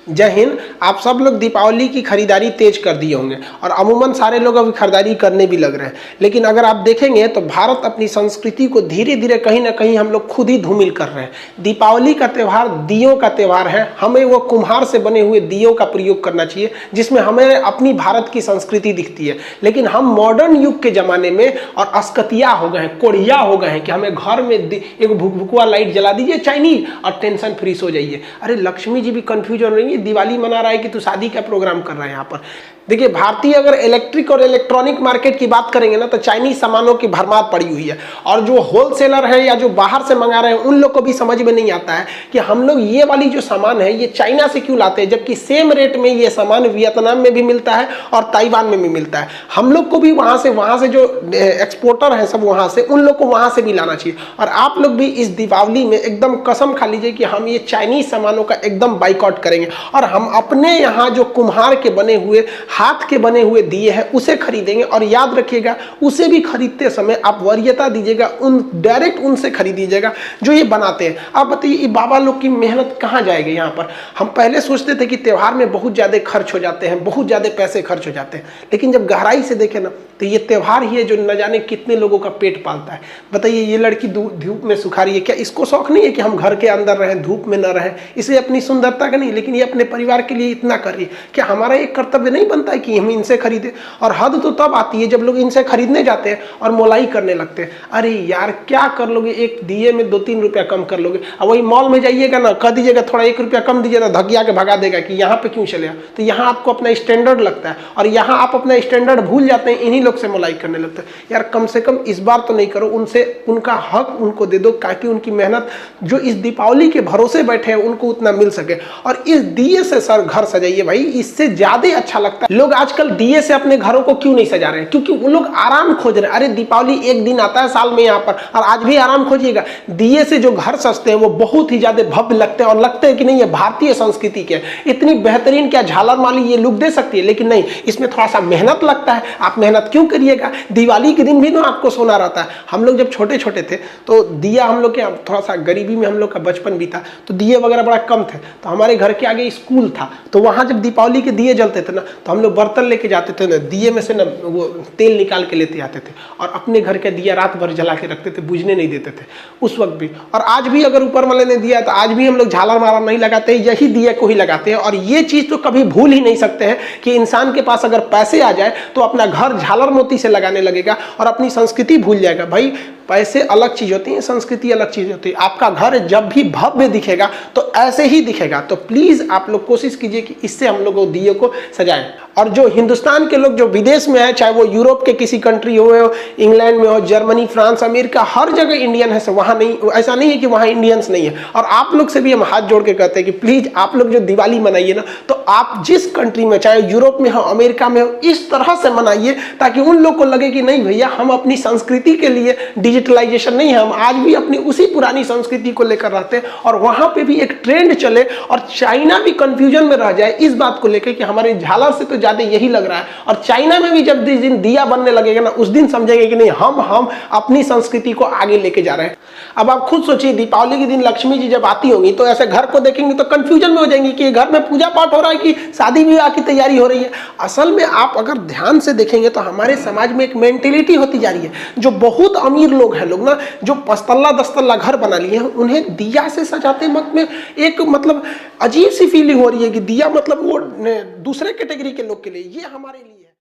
जय हिंद। आप सब लोग दीपावली की खरीदारी तेज कर दिए होंगे और अमूमन सारे लोग अभी खरीदारी करने भी लग रहे हैं। लेकिन अगर आप देखेंगे तो भारत अपनी संस्कृति को धीरे धीरे कहीं ना कहीं हम लोग खुद ही धूमिल कर रहे हैं। दीपावली का त्यौहार दियों का त्यौहार है। हमें वो कुम्हार से बने हुए दियों का प्रयोग करना चाहिए जिसमें हमें अपनी भारत की संस्कृति दिखती है। लेकिन हम मॉडर्न युग के जमाने में और अस्कतिया हो गए हैं, कोढ़िया हो गए हैं कि हमें घर में एक भुकभुकवा लाइट जला दीजिए चाइनीज और टेंशन फ्री सो जाइए। अरे लक्ष्मी जी भी कंफ्यूज हो रही है, दिवाली मना रहा है कि तू शादी का प्रोग्राम कर रहा है। यहाँ पर देखिए, भारतीय अगर इलेक्ट्रिक और इलेक्ट्रॉनिक मार्केट की बात करेंगे ना तो चाइनीज सामानों की भरमार पड़ी हुई है। और जो होलसेलर है या जो बाहर से मंगा रहे हैं उन लोग को भी समझ में नहीं आता है कि हम लोग ये वाली जो सामान है ये चाइना से क्यों लाते हैं, जबकि सेम रेट में ये सामान वियतनाम में भी मिलता है और ताइवान में भी मिलता है। हम लोग को भी वहां से जो एक्सपोर्टर है सब वहां से, उन लोग को वहां से भी लाना चाहिए। और आप लोग भी इस दीपावली में एकदम कसम खा लीजिए कि हम ये चाइनीज सामानों का एकदम बाइकआउट करेंगे और हम अपने यहाँ जो कुम्हार के बने हुए, हाथ के बने हुए दिए हैं उसे खरीदेंगे। और याद रखिएगा, उसे भी खरीदते समय आप वरीयता दीजिएगा, डायरेक्ट उनसे खरीदिएगा जो ये बनाते हैं। आप बताइए ये बाबा लोग की मेहनत कहाँ जाएगी। यहाँ पर हम पहले सोचते थे कि त्योहार में बहुत ज्यादा खर्च हो जाते हैं, बहुत ज्यादा पैसे खर्च हो जाते हैं, लेकिन जब गहराई से देखें ना तो ये त्योहार ही है जो न जाने कितने लोगों का पेट पालता है। बताइए, ये लड़की धूप में सुखा रही है, क्या इसको शौक नहीं है कि हम घर के अंदर रहें, धूप में न रहें? इसे अपनी सुंदरता का नहीं, लेकिन ये अपने परिवार के लिए इतना कर रही है। क्या हमारा एक कर्तव्य नहीं बनता है कि हम इनसे खरीदें? और हद तो तब आती है जब लोग इनसे खरीदने जाते हैं और मोलाई करने लगते हैं। अरे यार, क्या कर लोगे, एक दिए में 2-3 रुपया कम कर लोगे। अब वही मॉल में जाइएगा ना, कह दीजिएगा थोड़ा 1 रुपया कम दीजिएगा, धकिया के भगा देगा कि यहाँ पे क्यों चले। तो यहाँ आपको अपना स्टैंडर्ड लगता है और यहाँ आप अपना स्टैंडर्ड भूल जाते हैं, इन्हीं लोग से मोलाई करने लगता है। यार कम से कम इस बार तो नहीं करो, उनसे उनका हक उनको दे दो ताकि उनकी मेहनत जो इस दीपावली के भरोसे बैठे हैं उनको उतना मिल सके। और इस दिए से सर घर सजाइए भाई, इससे ज्यादा अच्छा लगता है। लोग आजकल दिए से अपने घरों को क्यों नहीं सजा रहे हैं? क्योंकि वो लोग आराम खोज रहे हैं। अरे दीपावली एक दिन आता है साल में यहाँ पर, और आज भी आराम खोजिएगा। दिए से जो घर सजते हैं वो बहुत ही ज्यादा भव्य लगते हैं और लगते हैं कि नहीं ये भारतीय संस्कृति के इतनी बेहतरीन, क्या झालर माली ये लुक दे सकती है। लेकिन नहीं, इसमें थोड़ा सा मेहनत लगता है। आप मेहनत क्यों करिएगा? दिवाली के दिन भी ना आपको सोना रहता है। हम लोग जब छोटे छोटे थे तो दिया, हम लोग के थोड़ा सा गरीबी में हम लोग का बचपन बीता, तो दिए वगैरह बड़ा कम थे। तो हमारे घर के आगे स्कूल था, तो वहां जब दीपावली के दिए जलते थे ना तो हम लोग बर्तन लेके जाते थे ना, दिए में से ना वो तेल निकाल के लेते आते थे और अपने घर के दिया रात भर जला के रखते थे, बुझने नहीं देते थे उस वक्त भी। और आज भी अगर ऊपर वाले ने दिया तो आज भी हम लोग झालर मारा नहीं लगाते, यही दिया को ही लगाते हैं। और ये चीज तो कभी भूल ही नहीं सकते हैं कि इंसान के पास अगर पैसे आ जाए तो अपना घर झालर मोती से लगाने लगेगा और अपनी संस्कृति भूल जाएगा। भाई पैसे अलग चीज होती है, संस्कृति अलग चीज होती है। आपका घर जब भी भव्य दिखेगा तो ऐसे ही दिखेगा। तो प्लीज आप लोग कोशिश कीजिए कि इससे हम लोग दिए को सजाएं। और जो हिंदुस्तान के लोग जो विदेश में है, चाहे वो यूरोप के किसी कंट्री हो, इंग्लैंड में हो, जर्मनी, फ्रांस, अमेरिका, हर जगह इंडियन है। वहां नहीं, ऐसा नहीं है कि वहां इंडियंस नहीं है। और आप लोग से भी हम हाथ जोड़ के कहते हैं कि प्लीज आप लोग जो दिवाली मनाइए ना, तो आप जिस कंट्री में, चाहे यूरोप में हो, अमेरिका में हो, इस तरह से मनाइए ताकि उन लोग को लगे कि नहीं भैया, हम अपनी संस्कृति के लिए डिजिटलाइजेशन नहीं है, हम आज भी अपनी उसी पुरानी संस्कृति को लेकर रहते हैं। और वहां पे भी एक ट्रेंड चले और चाइना भी कंफ्यूजन में रह जाए इस बात को लेकर कि हमारे झालर से तो ज्यादा यही लग रहा है। और चाइना में भी जब जिस दिन दिया बनने लगेगा ना, उस दिन समझेंगे कि नहीं, हम अपनी संस्कृति को आगे लेके जा रहे हैं। अब आप खुद सोचिए, दीपावली के दिन लक्ष्मी जी जब आती होंगी तो ऐसे घर को देखेंगे तो कंफ्यूजन में हो जाएंगे कि घर में पूजा पाठ हो रहा है कि शादी विवाह की तैयारी हो रही है। असल में आप अगर ध्यान से देखेंगे तो हमारे समाज में एक मेंटेलिटी होती जा रही है। जो बहुत अमीर लोग हैं, लोग ना जो 5 तल्ला 10 तल्ला घर बना लिए हैं, उन्हें दिया से सजाते वक्त में एक मतलब अजीब सी फीलिंग हो रही है कि दिया मतलब वो दूसरे कैटेगरी के लोग के लिए, ये हमारे लिए